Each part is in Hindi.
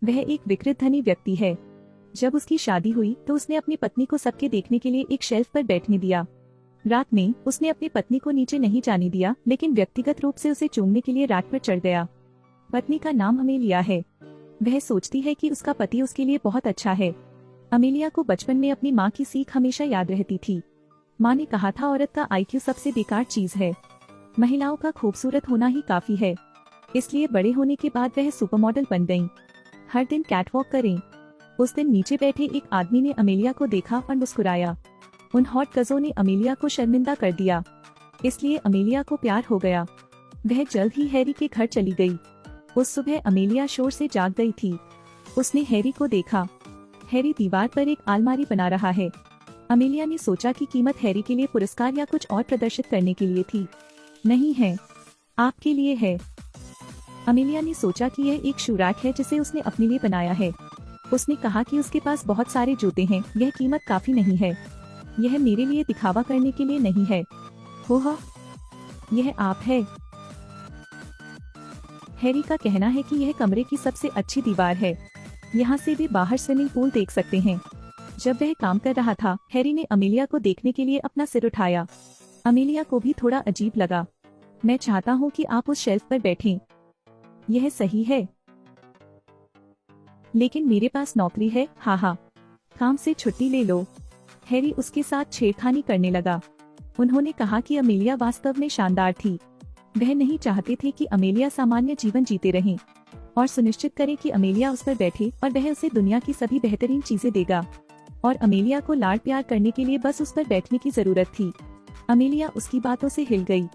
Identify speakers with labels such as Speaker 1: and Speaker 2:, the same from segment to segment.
Speaker 1: वह एक विकृत धनी व्यक्ति है। जब उसकी शादी हुई तो उसने अपनी पत्नी को सबके देखने के लिए एक शेल्फ पर बैठने दिया। रात में उसने अपनी पत्नी को नीचे नहीं जाने दिया, लेकिन व्यक्तिगत रूप से उसे चूमने के लिए रैक पर चढ़ गया। पत्नी का नाम अमेलिया है। वह सोचती है कि उसका पति उसके लिए बहुत अच्छा है। अमेलिया को बचपन में अपनी माँ की सीख हमेशा याद रहती थी। माँ ने कहा था, औरत का आईक्यू सबसे बेकार चीज है, महिलाओं का खूबसूरत होना ही काफी है। इसलिए बड़े होने के बाद वह सुपरमॉडल बन गईं। हर दिन कैटवॉक करें। उस दिन नीचे बैठे एक आदमी ने अमेलिया को देखा और मुस्कुराया। उन हॉट गजों ने अमेलिया को शर्मिंदा कर दिया, इसलिए अमेलिया को प्यार हो गया। वह जल्द ही हैरी के घर चली गई। उस सुबह अमेलिया शोर से जाग गई थी। उसने हैरी को देखा। हैरी दीवार पर एक अलमारी बना रहा है। अमेलिया ने सोचा कि कीमत हैरी के लिए पुरस्कार या कुछ और प्रदर्शित करने के लिए थी। नहीं है, आपके लिए है। अमेलिया ने सोचा कि यह एक शू रैक है जिसे उसने अपने लिए बनाया है। उसने कहा कि उसके पास बहुत सारे जूते हैं, यह कीमत काफी नहीं है। यह मेरे लिए दिखावा करने के लिए नहीं है। हो, यह आप है। हैरी का कहना है कि यह कमरे की सबसे अच्छी दीवार है। यहाँ से वे बाहर स्विमिंग पूल देख सकते हैं। जब वह काम कर रहा था, हैरी ने अमेलिया को देखने के लिए अपना सिर उठाया। अमेलिया को भी थोड़ा अजीब लगा। मैं चाहता हूँ कि आप उस शेल्फ पर बैठें। यह सही है, लेकिन मेरे पास नौकरी है। हाँ, काम से छुट्टी ले लो। हैरी उसके साथ छेड़खानी करने लगा। उन्होंने कहा कि अमेलिया वास्तव में शानदार थी। वह नहीं चाहते थे कि अमेलिया सामान्य जीवन जीते रहें और सुनिश्चित करें कि अमेलिया उस पर बैठे और वह उसे दुनिया की सभी बेहतरीन चीजें देगा। और अमेलिया को लाड प्यार करने के लिए बस उस पर बैठने की जरूरत थी। अमेलिया उसकी बातों से हिल गई।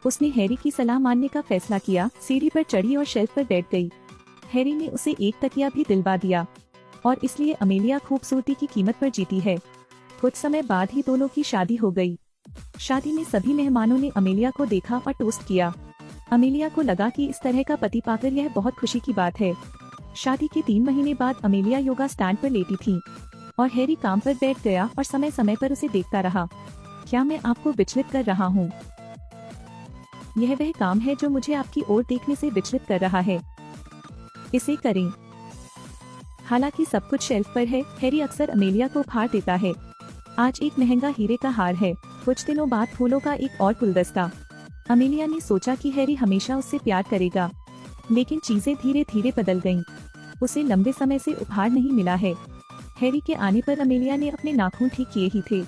Speaker 1: उसने हैरी की सलाह मानने का फैसला किया, सीढ़ी पर चढ़ी और शेल्फ पर बैठ गई। हैरी ने उसे एक तकिया भी दिलवा दिया और इसलिए अमेलिया खूबसूरती की कीमत पर जीती है। कुछ समय बाद ही दोनों की शादी हो गई। शादी में सभी मेहमानों ने अमेलिया को देखा और टोस्ट किया। अमेलिया को लगा कि इस तरह का पति पाकर यह बहुत खुशी की बात है। शादी के 3 महीने बाद अमेलिया योगा स्टैंड पर लेटी थी और हैरी काम पर बैठ गया और समय समय पर उसे देखता रहा। क्या मैं आपको विचलित कर रहा हूँ? यह वह काम है जो मुझे आपकी ओर देखने से विचलित कर रहा है। इसे करें। हालांकि सब कुछ शेल्फ पर है, हैरी अक्सर अमेलिया को उपहार देता है। आज एक महंगा हीरे का हार है, कुछ दिनों बाद फूलों का एक और गुलदस्ता। अमेलिया ने सोचा कि हैरी हमेशा उससे प्यार करेगा, लेकिन चीजें धीरे धीरे बदल गईं। उसे लंबे समय से उपहार नहीं मिला है। हैरी के आने पर अमेलिया ने अपने नाखून ठीक किए ही थे।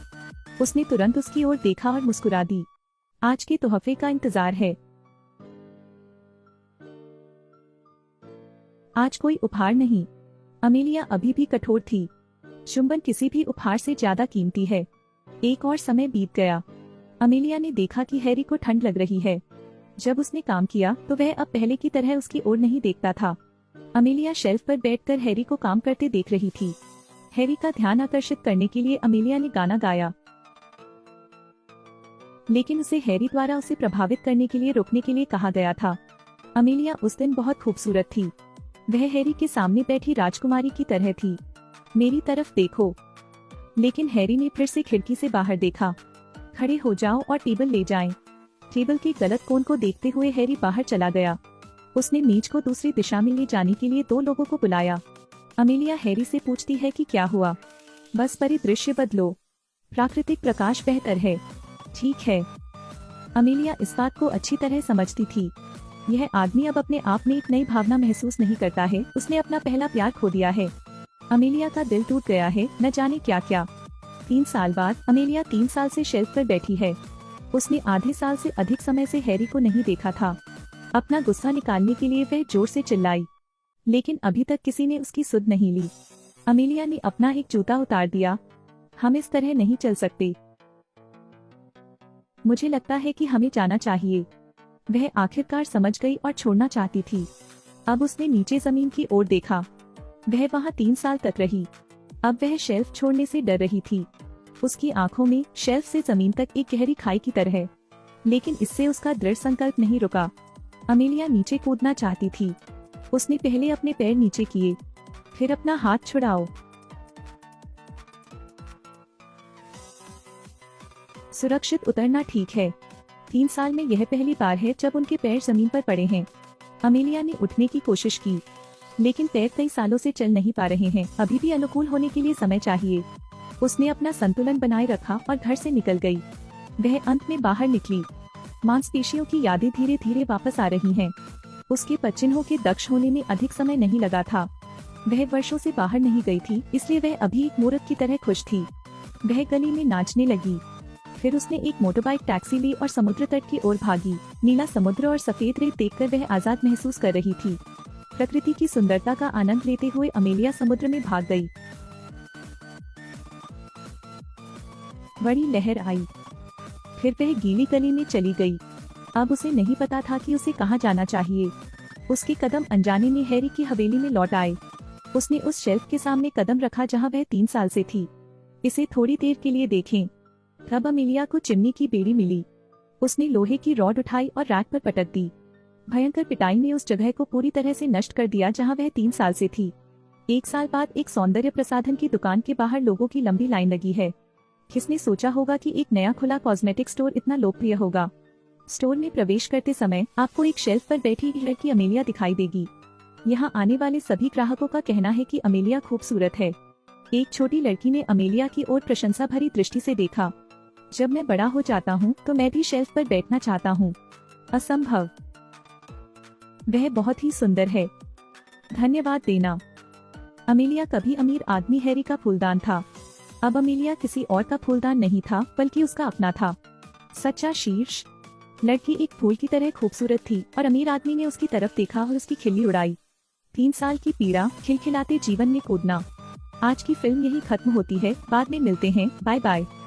Speaker 1: उसने तुरंत उसकी ओर देखा और मुस्कुरा दी। आज के तोहफे का इंतजार है। आज कोई उपहार नहीं। अमेलिया अभी भी कठोर थी। चुंबन किसी भी उपहार से ज्यादा कीमती है। एक और समय बीत गया। अमेलिया ने देखा कि हैरी को ठंड लग रही है। जब उसने काम किया तो वह अब पहले की तरह उसकी ओर नहीं देखता था। अमेलिया शेल्फ पर बैठकर हैरी को काम करते देख रही थी। हैरी का ध्यान आकर्षित करने के लिए अमेलिया ने गाना गाया, लेकिन उसे हैरी द्वारा उसे प्रभावित करने के लिए रोकने के लिए कहा गया था। अमेलिया उस दिन बहुत खूबसूरत थी। वह हैरी के सामने बैठी राजकुमारी की तरह थी। मेरी तरफ देखो। लेकिन हैरी ने फिर से खिड़की से बाहर देखा। खड़े हो जाओ और टेबल ले जाएं। टेबल के गलत कोण को देखते हुए हैरी बाहर चला गया। उसने मेज को दूसरी दिशा में ले जाने के लिए 2 लोगों को बुलाया। अमेलिया हैरी से पूछती है कि क्या हुआ। बस परिदृश्य बदलो। प्राकृतिक प्रकाश बेहतर है। ठीक है। अमेलिया इस बात को अच्छी तरह समझती थी। यह आदमी अब अपने आप में एक नई भावना महसूस नहीं करता है। उसने अपना पहला प्यार खो दिया है। अमेलिया का दिल टूट गया है, न जाने क्या क्या। 3 साल बाद अमेलिया 3 साल से शेल्फ पर बैठी है। उसने आधे साल से अधिक समय से हैरी को नहीं देखा था। अपना गुस्सा निकालने के लिए वह जोर से चिल्लाई, लेकिन अभी तक किसी ने उसकी सुध नहीं ली। अमेलिया ने अपना एक जूता उतार दिया। हम इस तरह नहीं चल सकते। मुझे लगता है कि हमें जाना चाहिए। वह आखिरकार समझ गई और छोड़ना चाहती थी। अब उसने नीचे जमीन की ओर देखा। वह वहाँ 3 साल तक रही। अब वह शेल्फ छोड़ने से डर रही थी। उसकी आंखों में शेल्फ से जमीन तक एक गहरी खाई की तरह, लेकिन इससे उसका दृढ़ संकल्प नहीं रुका। अमेलिया नीचे कूदना चाहती थी। उसने पहले अपने पैर नीचे किए, फिर अपना हाथ छुड़ाओ। सुरक्षित उतरना ठीक है। 3 साल में यह पहली बार है जब उनके पैर जमीन पर पड़े हैं। अमेलिया ने उठने की कोशिश की। लेकिन पैर कई सालों से चल नहीं पा रहे हैं, अभी भी अनुकूल होने के लिए समय चाहिए। उसने अपना संतुलन बनाए रखा और घर से निकल गई। वह अंत में बाहर निकली। मांसपेशियों की यादें धीरे धीरे वापस आ रही हैं। उसके पचिन्हों के दक्ष होने में अधिक समय नहीं लगा था। वह वर्षों से बाहर नहीं गई थी, इसलिए वह अभी एक मूर्ख की तरह खुश थी। वह गली में नाचने लगी। फिर उसने एक मोटरबाइक टैक्सी ली और समुद्र तट की ओर भागी। नीला समुद्र और सफेद रेत देखकर वह आजाद महसूस कर रही थी। प्रकृति की सुंदरता का आनंद लेते हुए अमेलिया समुद्र में भाग गई। बड़ी लहर आई। फिर वह गीली गली में चली गई। अब उसे नहीं पता था कि उसे कहाँ जाना चाहिए। उसके कदम अनजाने में हैरी की हवेली में लौट आए। उसने उस शेल्फ के सामने कदम रखा जहाँ वह 3 साल से थी। इसे थोड़ी देर के लिए देखें। तब अमेलिया को चिमनी की बेड़ी मिली। उसने लोहे की रॉड उठाई और रैक पर पटक दी। भयंकर पिटाई ने उस जगह को पूरी तरह से नष्ट कर दिया जहाँ वह 3 साल से थी। 1 साल बाद एक सौंदर्य प्रसाधन की दुकान के बाहर लोगों की लंबी लाइन लगी है। किसने सोचा होगा कि एक नया खुला कॉस्मेटिक स्टोर इतना लोकप्रिय होगा। स्टोर में प्रवेश करते समय आपको एक शेल्फ पर बैठी एक लड़की अमेलिया दिखाई देगी। यहाँ आने वाले सभी ग्राहकों का कहना है कि अमेलिया खूबसूरत है। एक छोटी लड़की ने अमेलिया की ओर प्रशंसा भरी दृष्टि से देखा। जब मैं बड़ा हो जाता हूँ तो मैं भी शेल्फ पर बैठना चाहता हूँ। असंभव। वह बहुत ही सुंदर है। धन्यवाद देना। अमेलिया कभी अमीर आदमी हैरी का फूलदान था। अब अमेलिया किसी और का फूलदान नहीं था, बल्कि उसका अपना था। सच्चा शीर्ष। लड़की एक फूल की तरह खूबसूरत थी और अमीर आदमी ने उसकी तरफ देखा और उसकी खिल्ली उड़ाई। 3 साल की पीड़ा, खिलखिलाते जीवन में कूदना। आज की फिल्म यही खत्म होती है। बाद में मिलते हैं। Bye bye.